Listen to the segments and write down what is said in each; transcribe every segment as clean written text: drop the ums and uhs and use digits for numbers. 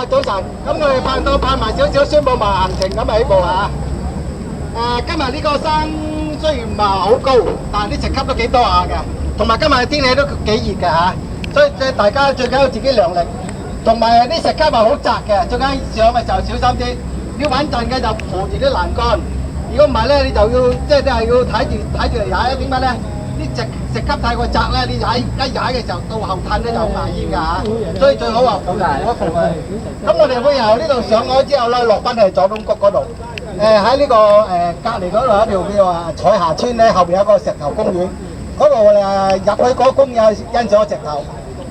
早晨。咁我哋派埋少少宣佈埋行程咁起步嚇。今日呢個山雖然唔係好高，但係啲石級都幾多下嘅，同埋今日天氣都幾熱嘅嚇，所以大家最緊要自己量力，同埋啲石級係好窄嘅，最緊要上嘅時候小心啲，要穩陣嘅就扶住啲欄杆，如果唔係咧你就要即係要睇住嚟踩，點解咧？啲石級太過窄咧，你一踩嘅時候到後褪咧就好危險㗎嚇，所以最好話扶一扶佢。咁我哋會由呢度上海之後咧，落翻去佐敦谷嗰度。喺呢個隔離嗰度有一條叫做彩霞村咧，後邊有個石頭公園，嗰度入去嗰公園欣賞個石頭。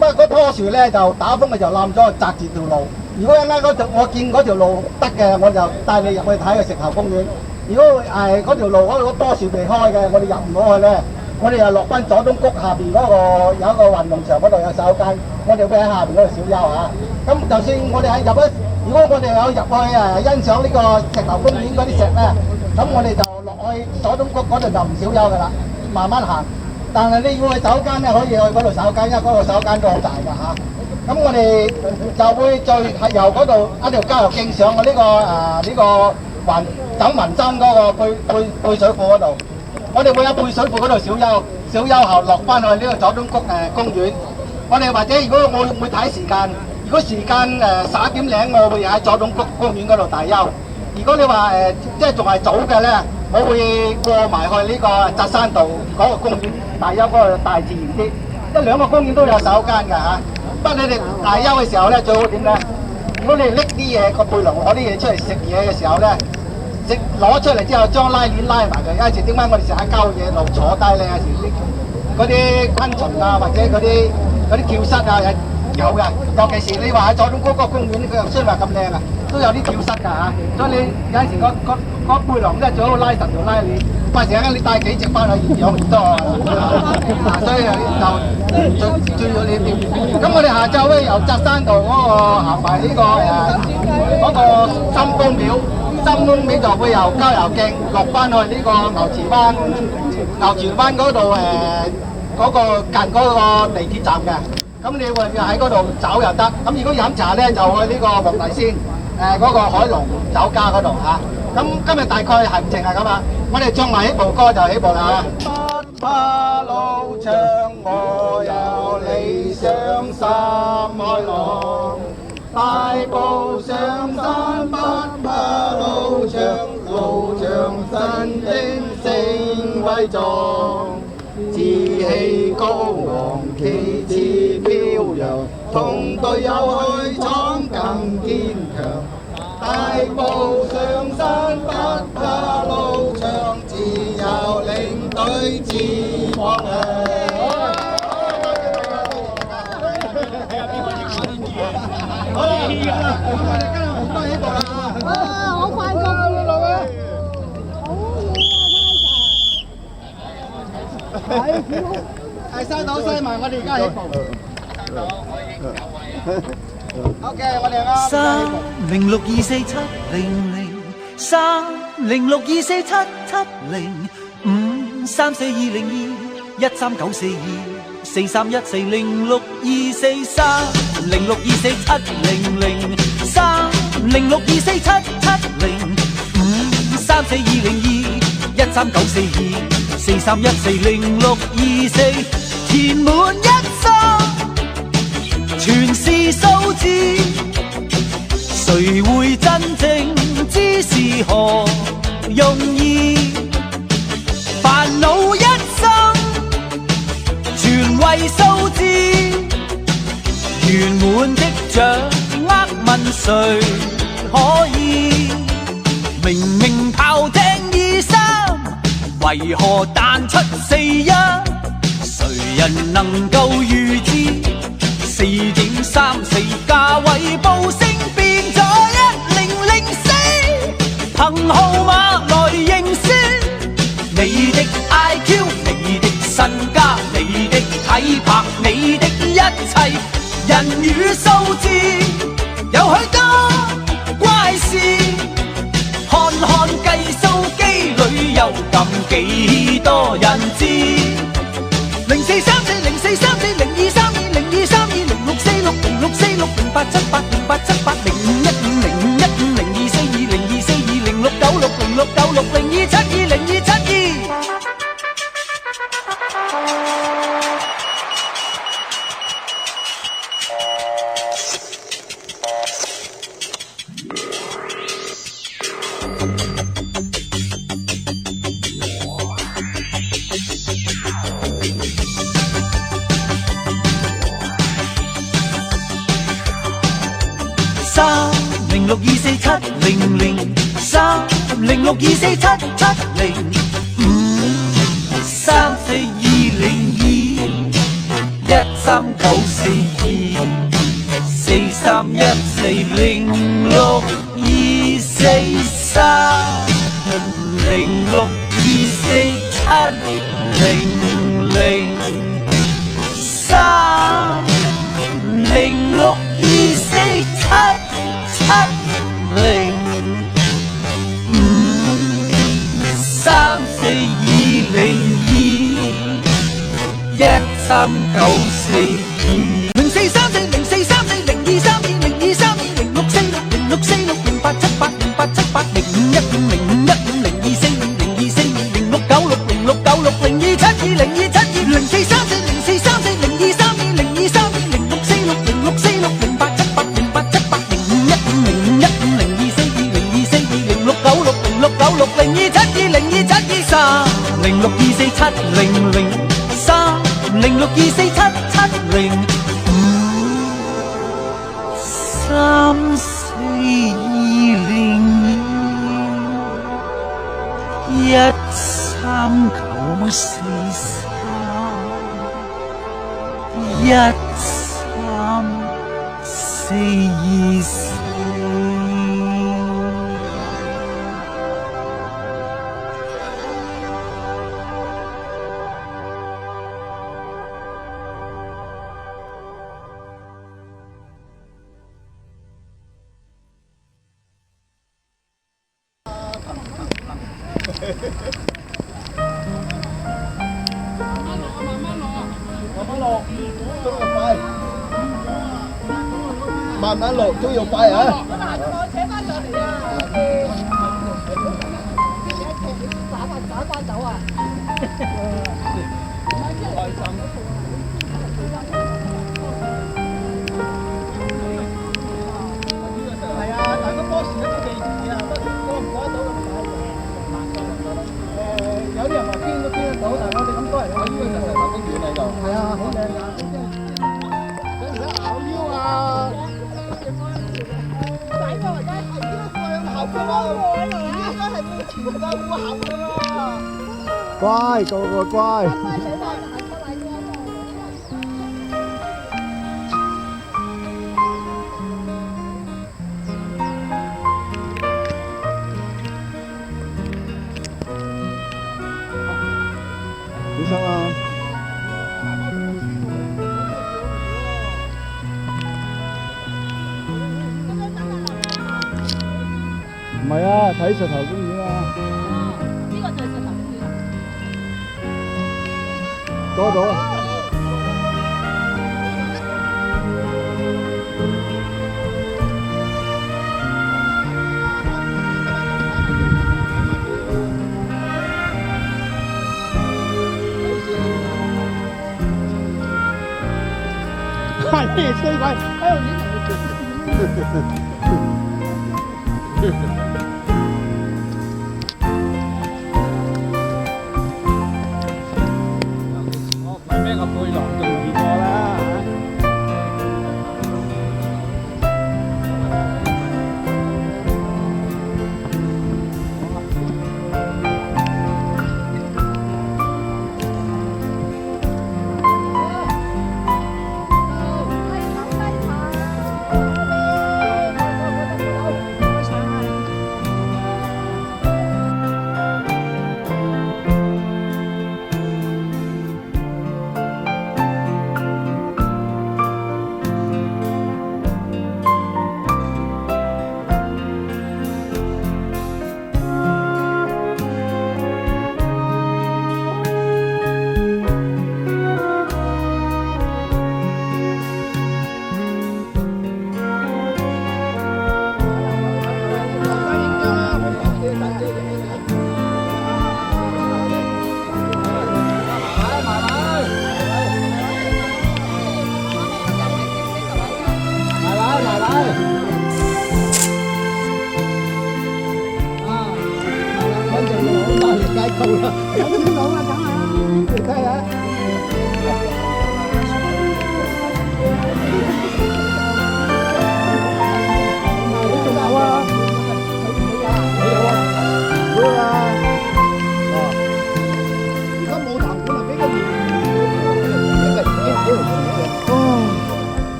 不過嗰棵樹咧就打風嘅就冧咗，擲住條路。如果一啱嗰度我見嗰條路得嘅，我就帶你入去睇個石頭公園。如果嗰條路嗰度多樹未開嘅，我哋入唔到去咧，我哋又落翻佐敦谷下邊嗰個有一個運動場嗰度有洗手間，我哋會喺下邊嗰度小休嚇。咁就算我哋如果我哋有入去欣賞呢個石頭公園嗰啲石咧，咁我哋就落去佐敦谷嗰度就唔小休噶啦，慢慢行。但係你要去洗手間咧，可以去嗰度洗手間，因為嗰個洗手間都好大㗎嚇。咁我哋就會再由嗰度一條郊遊徑上去呢個走雲山嗰個配水庫嗰度，我哋會喺配水庫嗰度小休後落翻去呢個佐敦谷公園。我哋或者如果我會睇時間。如果時間11點零，我會喺佐敦谷公園嗰度大休。如果你話即係仲係早嘅咧，我會過埋去呢個扎山道嗰個公園大休，嗰個大自然啲。即係兩個公園都有洗手間㗎嚇。不過你哋大休嘅時候咧，最好點咧？如果你拎啲嘢個背囊攞啲嘢出嚟食嘢嘅時候咧，攞出嚟之後將拉鏈拉埋佢。有時點解我哋成日喺郊野路坐低咧？有時嗰啲昆蟲啊，或者嗰啲跳蚤啊，有嘅，尤其是你話喺佐敦谷嗰個公園，佢又雖然話咁靚啊，都有啲跳蚤㗎嚇。所以你有陣時嗰背囊咧最好拉實條拉鏈，費事你帶幾隻翻去養唔多啊。所以就最要呢啲。咁我哋下晝咧由扎山道嗰個行埋呢個嗰個深公廟，深公廟就會由郊遊徑落翻去呢個牛池灣嗰度嗰個近嗰個地鐵站嘅。咁你會喺嗰度走又得，咁如果飲茶咧就去呢個黃大仙嗰個海龍酒家嗰度嚇。咁今日大概行程係咁啊，我哋唱埋起步歌就起步啦嚇。不怕路長，我有理想心開朗，大步上山不怕路長，路長身精性偉壯。志氣高昂，旗幟飄揚，同隊友去闖更堅強。大步上山不怕路長，自由領隊指方向。好啦，我哋今日紅燈起步啦！好快過嘅路啊！係收到收埋，我哋而家起步。OK，我哋啱。306247310239421394243140624填滿一生，全是數字，誰會真正知是何用意？煩惱一生，全為數字，圓滿的掌握問誰可以？明明炮艇23，為何彈出41？誰人能夠預知？4.34價位報升變咗1004，憑號碼來認輸。你的 IQ， 你的身家，你的體魄，你的一切，人與數字有許多怪事。看看計數機裏有咁幾多人知？0434043402320232064606。慢慢落都要快啊！我扯翻上嚟啊！打翻走啊！開心。係啊，但係個波時一啲地址啊，過唔過得到咁解嘅？有啲人話捐都捐得到，但係我哋咁多人，我呢個就係頭公園嚟度。係啊，好靚㗎！而家咬腰啊！乖，個個乖。小心啊！唔係啊，睇石頭公園啊！呢個就係石頭公園。多咗。係咩衰鬼？哎呦！咩個背囊仲易過啦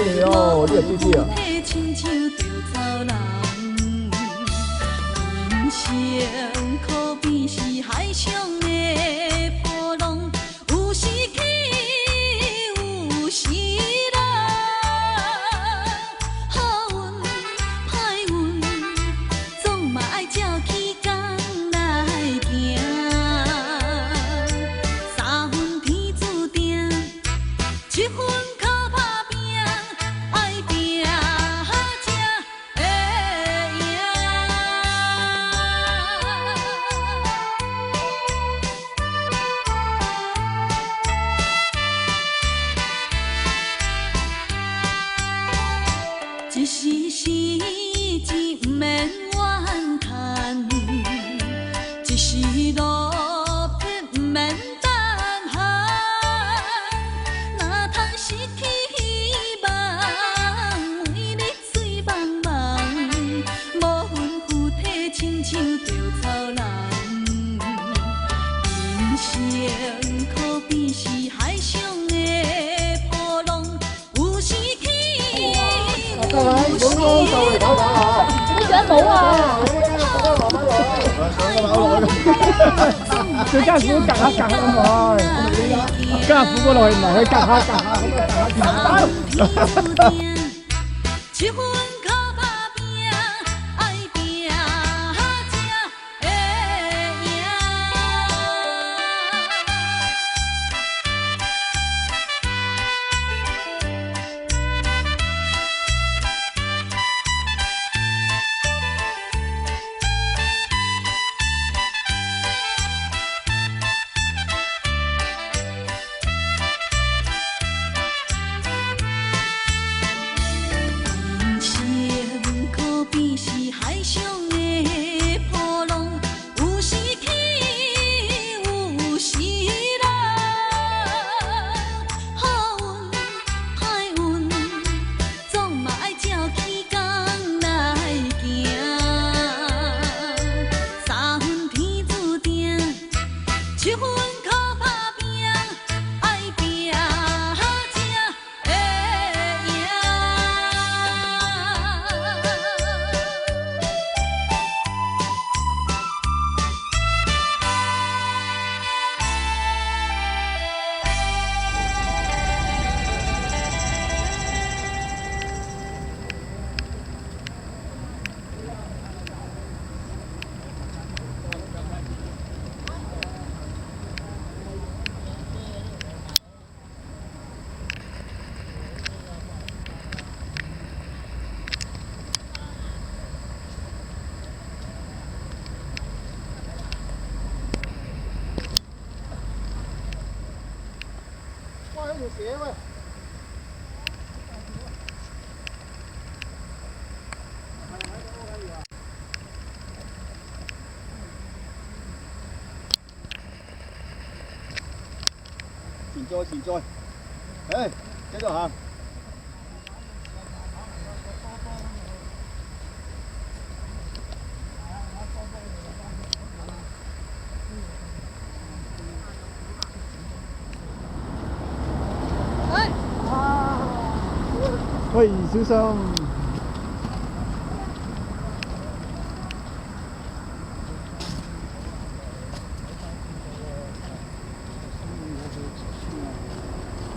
利哦，呢個 G G 啊！親像稻草人，人生可比是海上的波浪，有時起，有時落，好運歹運，總嘛愛照起工來行。三分天注定，七分靠打拼，愛拼才會贏。一時時志不免怨嘆，一時路偏不免膽寒。哪通失去希望，每日水茫茫，無魂附體，親像稻草人。人生可比是海上的波浪，有時起，各位，本安就嚟搞搞啊！你想冇啊？最艱苦夾下咁耐，艱苦嗰耐唔係去夾下咁啊，夾下。一分靠打拼，愛拼才會贏。人生可比是海上的波浪，有時起，有時落，好運歹運，總嘛愛照起工來行。三分天注定，七分靠打拼，愛拼才會贏。哇！有條蛇喂！前再，誒，繼續行。喂，小心！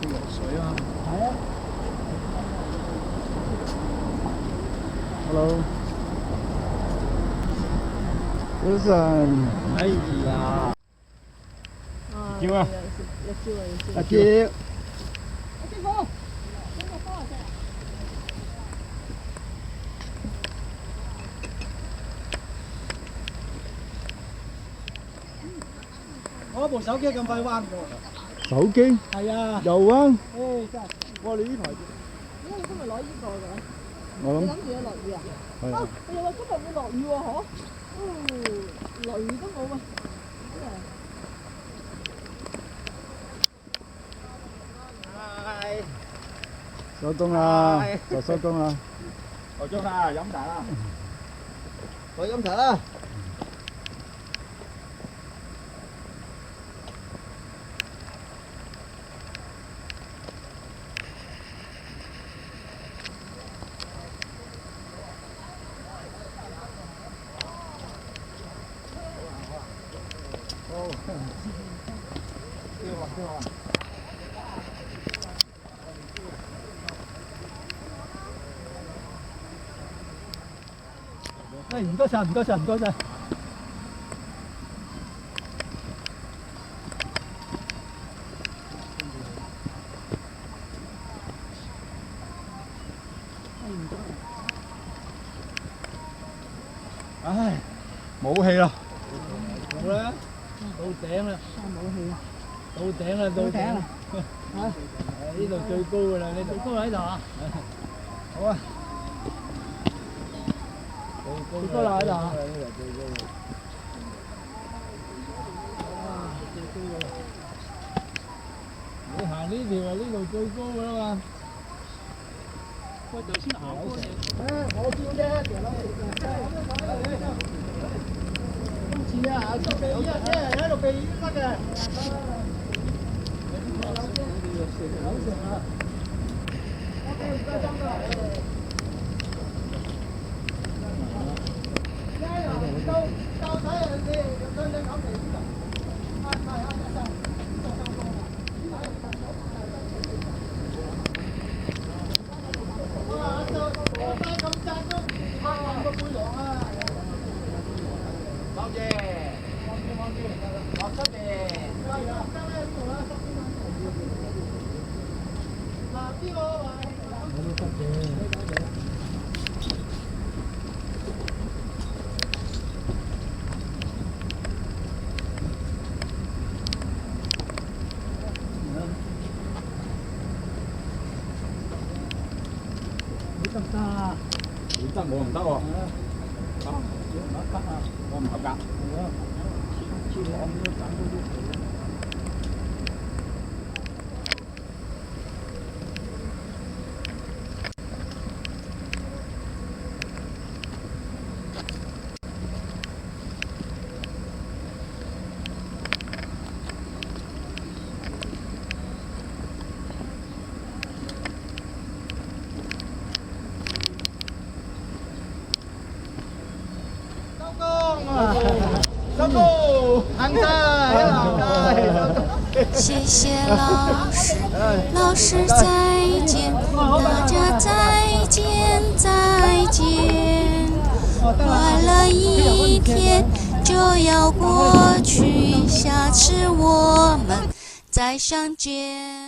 落水啊！係啊。Hello。早晨。哎呀！叫啊！阿叫。師傅。我部手機咁快彎喎。手機？係啊。又彎？誒真係，哇！你呢台？點解你今日攞呢個嘅？我諗。你諗住要落雨啊？係啊。你又話今日會落雨喎，嗬？雷都冇啊！收工啦，就收工啦。夠鐘啦，飲茶啦。我飲茶啦。哎，唔該晒，唔該晒，唔該晒。唉，冇氣啦，冇啦，到頂啦，冇氣啦，到頂啦，到頂啦，嚇，呢度最高㗎啦，你最高喺度啊，好啊，最高啦喺度啊，呢度最高啦，最高㗎啦，你行呢條係呢度最高㗎啦嘛。喂，頭先行過嚟。我叫啫，條佬。今次啊，個鼻一喺度鼻得嘅。好食啊！OK，唔該張哥。到睇人哋真正講鼻㗎。得唔得啊？你得我唔得喎。啊，我唔合格。收工，行得，谢谢老师，老师再见，大家再见再见。快乐一天就要过去，下次我们再相见。